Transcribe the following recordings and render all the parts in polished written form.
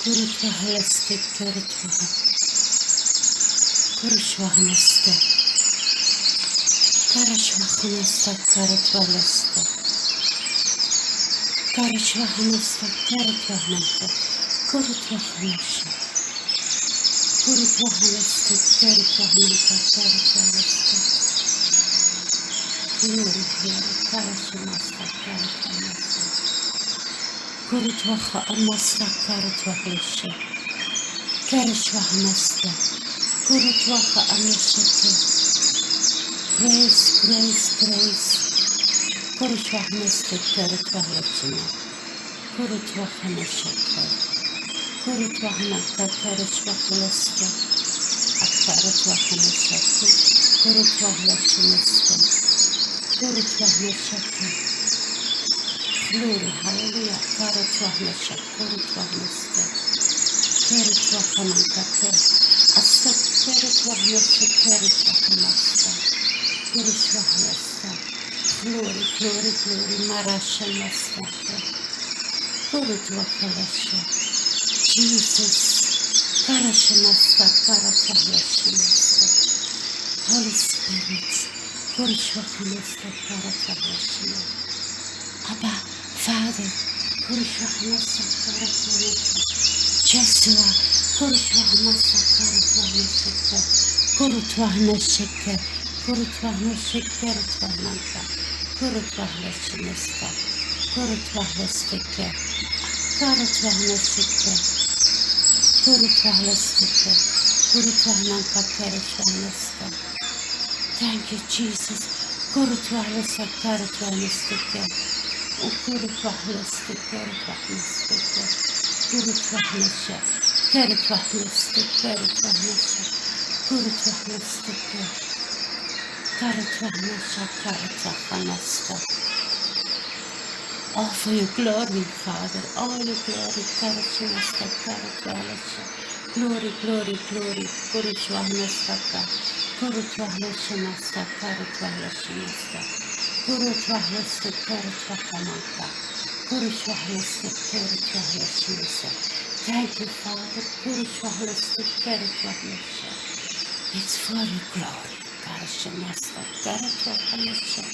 Kurutvaha leste keretvaha. Kurishvaha neste. Karashvaha neste keretvaha leste. Karashvaha neste keretvaha neste. Kurutvaha neste. Kurutvaha leste keretvaha neste keretvaha leste. Glory, glory, karashvaha neste keretvaha neste. Kurutvaha neste keretvaha leste. Karashvaha neste. Kurutvaha neste. Grace, grace, grace. Kurutvaha neste keretvaha leste. Kurutvaha neste. Kurutvaha neste keretvaha leste. Akaretvaha neste. Kurutvaha neste. Kurutvaha neste. Glory, hallelujah. Karetvaha neste. Kurutvaha neste. Keretvaha neste. Asta keretvaha neste. Keretvaha neste. Kurutvaha neste. Glory, glory, glory. Marasha neste. Kurutvaha neste. Jesus. Karasha neste. Karetvaha neste. Holy Spirit. Kurutvaha neste. Karetvaha neste. Abba, Father, Kurutvaha neste. Karetvaha neste. Yeshua, Kurutvaha neste. Karetvaha neste. Kurutvaha neste. Kurutvaha neste. Keretvaha neste. Kurutvaha neste. Kurutvaha neste. Karetvaha neste. Kurutvaha neste. Kurutvaha neste. Keretvaha neste. Thank you, Jesus. Kurutvaha neste. Karetvaha neste. Kurutvaha neste. Keretvaha neste. Kurutvaha neste. Keretvaha neste. Keretvaha neste. Kurutvaha neste. Keretvaha neste. Keretvaha neste. All for your glory, Father. All your glory. Keretvaha neste. Keretvaha neste. Glory, glory, glory. Kurutvaha neste. Kurutvaha neste. Keretvaha neste. Kurutvaha neste. Keretvaha neste. Kurutvaha neste. Keretvaha neste. Thank you, Father. Kurutvaha neste. Keretvaha neste. It's for your glory. Karasha neste. Keretvaha neste.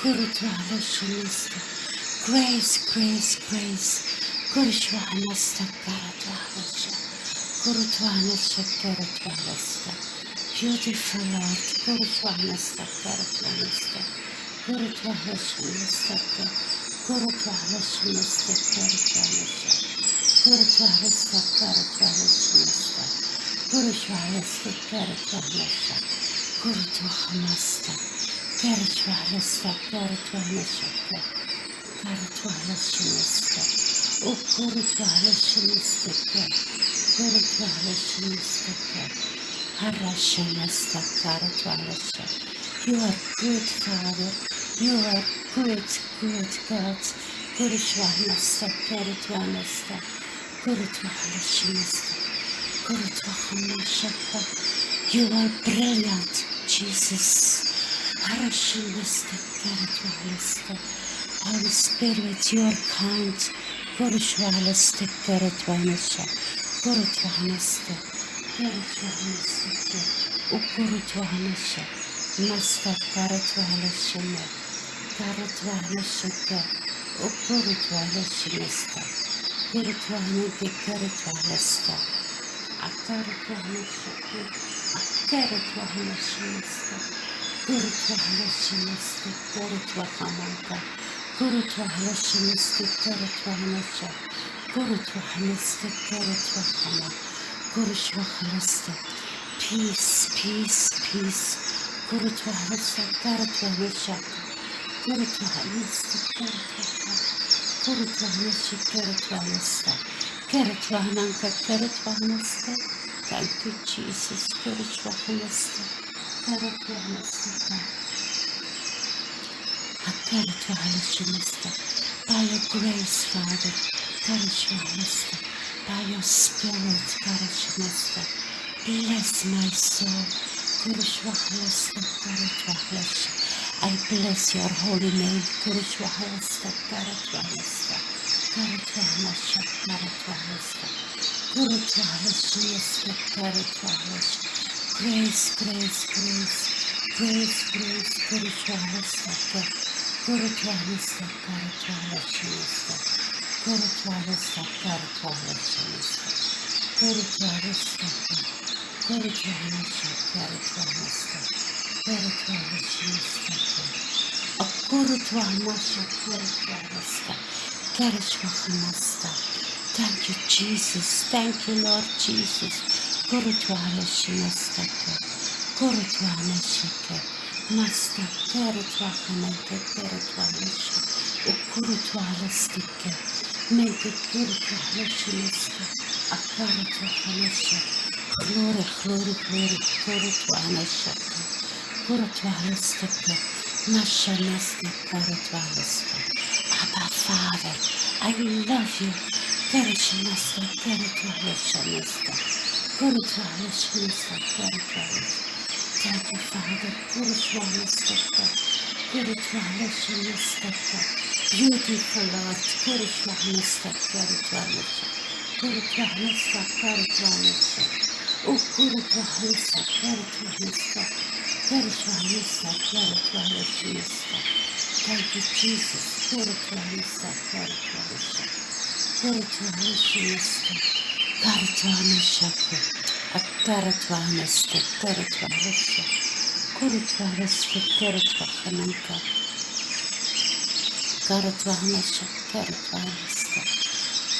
Kurutvaha neste. Grace, grace, grace. Kurutvaha neste. Keretvaha neste. Kurutvaha neste. Keretvaha neste. Beautiful Lord. Kurutvaha neste. Keretvaha neste. Kurutvaha neste. Kurutvaha neste. Keretvaha neste. Kurutvaha neste. Keretvaha neste. Kurutvaha neste. Keretvaha neste. Kurutvaha neste. Keretvaha neste. Keretvaha neste. Keretvaha neste. O kurutvaha neste. Kurutvaha neste. Harasha neste. Keretvaha neste. You are good, Father. You are good, good God. Kurutvaha neste. Keretvaha neste. Kurutvaha neste. Kurutvaha neste. You are brilliant, Jesus. Harasha neste. Keretvaha neste. Holy Spirit, you are kind. Kurutvaha neste. Keretvaha neste. Kurutvaha neste. Keretvaha neste. O kurutvaha neste. Neste. Keretvaha neste. Keretvaha neste. O kurutvaha neste. Kurutvaha neste. Keretvaha neste. Akaretvaha neste. Akaretvaha neste. Kurutvaha neste. Keretvaha neste. Kurutvaha neste. Keretvaha neste. Kurutvaha neste. Keretvaha neste. Kurutvaha neste. Peace, peace, peace. Kurutvaha neste. Keretvaha neste. Kurutvaha neste. Kurutvaha neste. Keretvaha neste. Keretvaha neste. Keretvaha neste. Thank you, Jesus. Kurutvaha neste. Keretvaha neste. Keretvaha neste. By your grace, Father. Keretvaha neste. By your Spirit. Keretvaha neste. Bless my soul. Kurutvaha neste. Keretvaha neste. I bless your holy name. Kurutvaha neste. Keretvaha neste. Keretvaha neste. Keretvaha neste. Kurutvalaşımızda karıtvamış. Grace, grace, grace. Grace, grace, kurutvalaşımızda. Kurutvalaşımızda karıtvalaşımızda. Kurutvalaşımızda karıtvalaşımızda. Kurutvalaşımızda. Kurutvalaşımızda karıtvalaşımızda. Kurutvalaşımızda. Kurutvalaşımızda karıtvalaşımızda. Karışvalaşımızda. Thank you, Jesus. Thank you, Lord Jesus. Kurutvalaşımızda. Kurutvalaşımızda. Masta kurutvalaşımızda. Kurutvalaşımızda. Kurutvalaşımızda. Mente kurutvalaşımızda. Kurutvalaşımızda. Glory, glory, glory. Kurutvalaşımızda. Kurutvalaşımızda. Mashamasta kurutvalaşımızda. Abba, Father, I love you. Karışımızda, kurutvalaşımızda. Kurutvalaşımızda, kurutvalaşımızda. Thank you, Father. Kurutvalaşımızda. Kurutvalaşımızda. Beautiful Lord. Kurutvalaşımızda, kurutvalaşımızda. Kurutvalaşımızda, kurutvalaşımızda. Kurutvalaşımızda, kurutvalaşımızda. Kurutvalaşımızda, kurutvalaşımızda. Thank you, Jesus. Kurutvalaşımızda, kurutvalaşımızda. Kurutvalaşımızda. Kartvalaşımızda. Kartvalaşımızda, kurutvalaşımızda. Kurutvalaşımızda, kurutvalaşımızda. Kartvalaşımızda, kurutvalaşımızda.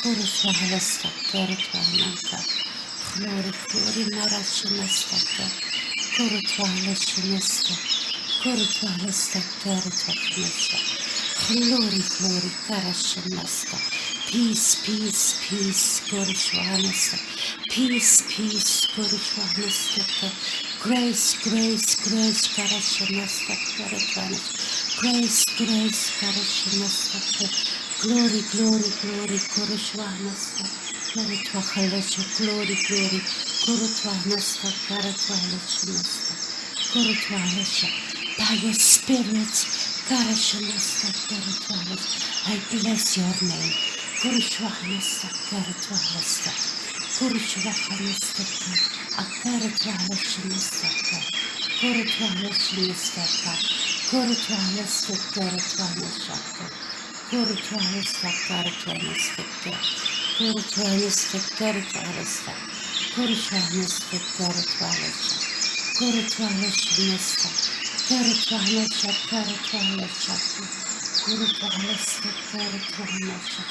Kurutvalaşımızda, kurutvalaşımızda. Glory, glory, maraşımızda. Kurutvalaşımızda. Kurutvalaşımızda, kurutvalaşımızda. Glory, glory, karışımızda. Peace, peace, peace, kurutvalaşımızda. Peace, peace, kurutvalaşımızda. Grace, grace, grace, karışımızda, kurutvalaşımızda. Grace, grace, karışımızda. Glory, glory, glory, kurutvalaşımızda. Kurutvalaşımızda, glory, glory, kurutvalaşımızda, kurutvalaşımızda. Kurutvalaşımızda. By your spirit, karışımızda, kurutvalaşımızda. I bless your name. Kurutvalaşımızda, kurutvalaşımızda. Kurutvalaşımızda, kurutvalaşımızda. Kurutvalaşımızda, kurutvalaşımızda, kurutvalaşımızda. Kurutvalaşımızda, kurutvalaşımızda. Kurutvalaşımızda, kurutvalaşımızda. Kurutvalaşımızda, kurutvalaşımızda. Kurutvalaşımızda. Kurutvalaşımızda, kurutvalaşımızda. Kurutvalaşımızda, kurutvalaşımızda.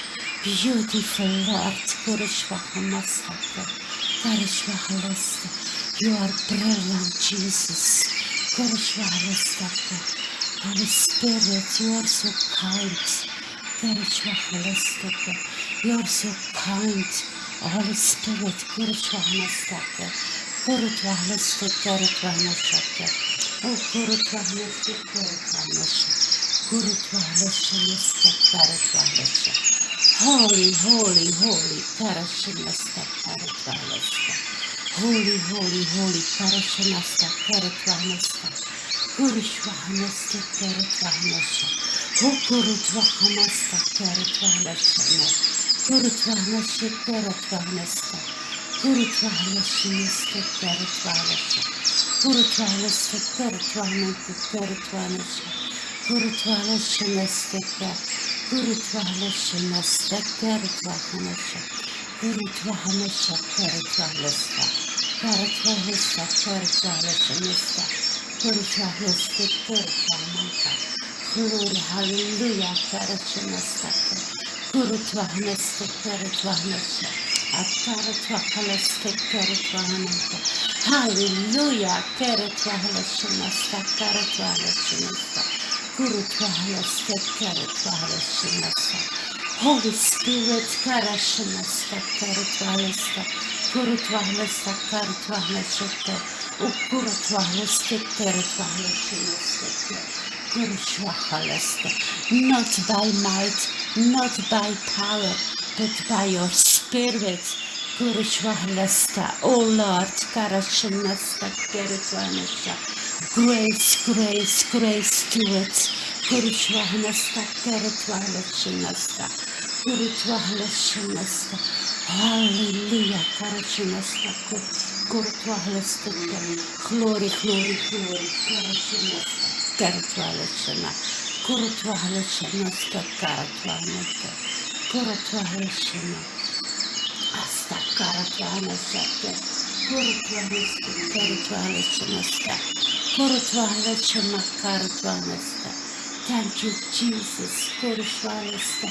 Beautiful Lord, kurutvalaşımızda. Kurutvalaşımızda. You are brilliant, Jesus. Kurutvalaşımızda. Holy Spirit, you are so kind. Kurutvalaşımızda. You are so kind. Holy Spirit, kurutvalaşımızda. Kurutvalaşımızda, kurutvalaşımızda. Kurutvalaşımızda, kurutvalaşımızda. Kurutvalaşımızda, kurutvalaşımızda. Holy, holy, holy, karışımızda, kurutvalaşımızda. Holy, holy, holy, karışımızda, kurutvalaşımızda. Kurutvalaşımızda, kurutvalaşımızda. Kurutvalaşımızda, kurutvalaşımızda. Kurutvalaşımızda, kurutvalaşımızda. Kurutvalaşımızda, kurutvalaşımızda. Kurutvalaşımızda, kurutvalaşımızda, kurutvalaşımızda. Kurutvalaşımızda, kurutvalaşımızda, kurutvalaşımızda. Kurutvalaşımızda, kurutvalaşımızda. Kurutvalaşımızda, kurutvalaşımızda. Kurutvalaşımızda, kurutvalaşımızda. Glory, hallelujah, karışımızda. Kurutvalaşımızda, kurutvalaşımızda. Kurutvalaşımızda, kurutvalaşımızda. Hallelujah, kurutvalaşımızda, kurutvalaşımızda. Kurutvalaşımızda, kurutvalaşımızda. Holy Spirit, karışımızda, kurutvalaşımızda. Kurutvalaşımızda, kurutvalaşımızda. Kurutvalaşımızda, kurutvalaşımızda. Kurutvalaşımızda. Not by might, not by power, but by your spirit. Kurutvalaşımızda. Oh Lord, karışımızda, kurutvalaşımızda. Grace, grace, grace to it. Kurutvalaşımızda, kurutvalaşımızda. Kurutvahleshinasta. Hallelujah. Karachinasta. Kurutvahlesta. Glory, glory, glory. Karachinasta. Karatvaleshana. Kurutvahleshinasta. Karatvaleshana. Kurutvahleshana. Asta karatvaleshana. Kurutvahleshinasta. Kurutvahleshana. Karatvaleshana. Thank you, Jesus. Kurutvahlesta.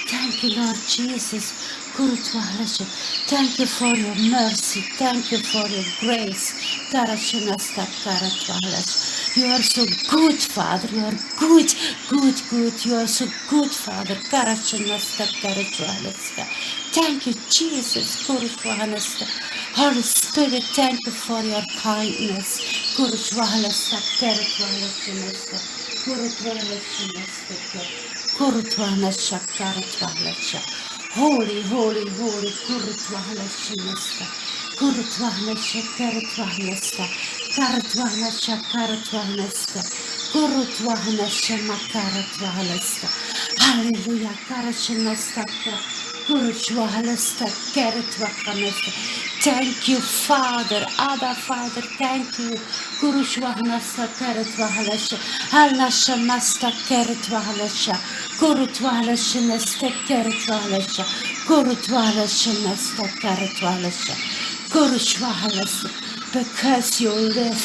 Thank you, Lord Jesus. Kurutvahlesha. Thank you for your mercy. Thank you for your grace. Karachinasta karatvahlesha. You are so good, Father. You are good, good, good. You are so good, Father. Karachinasta karatvahlesha. Thank you, Jesus. Kurutvahlesta. Holy Spirit, thank you for your kindness. Kurutvahlesta karatvahlesha. Kurutvahlesha, Karatvahlesha. Holy, holy, holy, Kurutvahlesha. Kurutvahlesha, Karatvahlesha. Karatvahlesha, Karatvahlesha. Kurutvahlesha, Karatvahlesha. Hallelujah, Karachinasta. Kurutvahlesha, Karatvahlesha. Thank you, Father, Abba, Father, thank you. Kurutvahlesha, Karatvahlesha. Halasha masta Karatvahlesha. Kurutvahlesha nasta Karatvahlesha. Kurutvahlesha nasta Karatvahlesha. Kurutvahlesha. Because you live,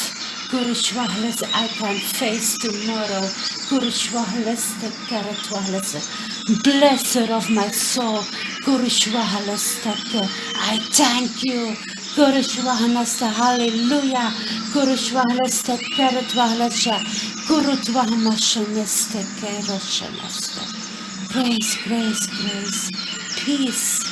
Kurutvahlesha, I can face tomorrow. Kurutvahlesha Karatvahlesha. Blessed of my soul, Kurutvahlesha. I thank you. Kurutvahlesha, hallelujah. Kurutvahlesha Karatvahlesha. Kurutvahlesha Karatvahlesha. Grace, grace, grace. Peace,